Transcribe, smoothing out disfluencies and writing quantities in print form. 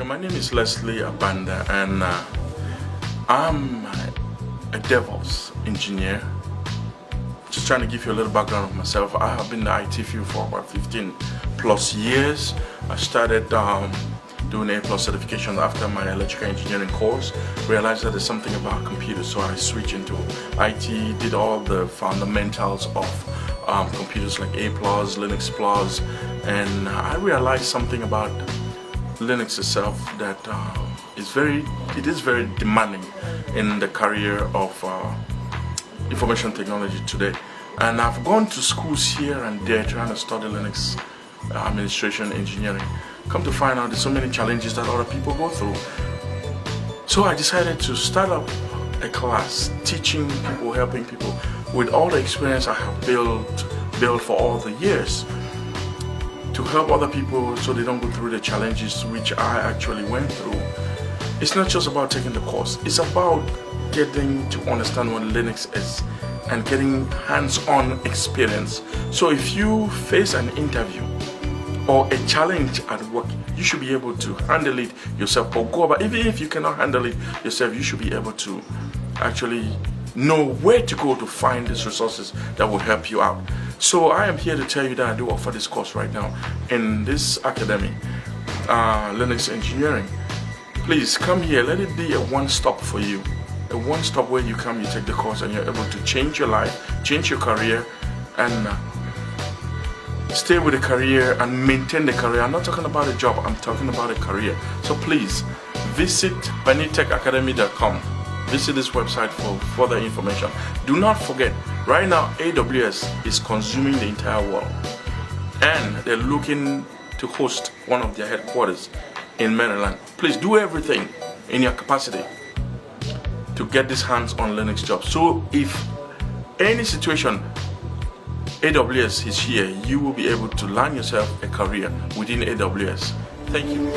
my name is Leslie Abanda, and I'm a DevOps engineer. Just trying to give you a little background of myself. I have been in the IT field for about 15 plus years. I started doing A+ certification after my electrical engineering course. Realized that there's something about computers, so I switched into IT, did all the fundamentals of computers like A+, Linux Plus, and I realized something about Linux itself that it is very demanding in the career of information technology today. And I've gone to schools here and there trying to study Linux administration engineering. Come to find out there's so many challenges that other people go through. So I decided to start up a class teaching people, helping people with all the experience I have built for all the years, to help other people so they don't go through the challenges which I actually went through. It's not just about taking the course, it's about getting to understand what Linux is and getting hands-on experience. So if you face an interview or a challenge at work, you should be able to handle it yourself, or go about. Even if you cannot handle it yourself, you should be able to actually know where to go to find these resources that will help you out. So I am here to tell you that I do offer this course right now in this academy, Linux Engineering. Please come here, let it be a one-stop for you. A one-stop where you come, you take the course, and you're able to change your life, change your career, and stay with the career and maintain the career. I'm not talking about a job, I'm talking about a career. So please visit PaniTechAcademy.com. Visit this website for further information. Do not forget, right now AWS is consuming the entire world, and they're looking to host one of their headquarters in Maryland. Please do everything in your capacity to get this hands-on Linux job. So if any situation AWS is here, you will be able to land yourself a career within AWS. Thank you.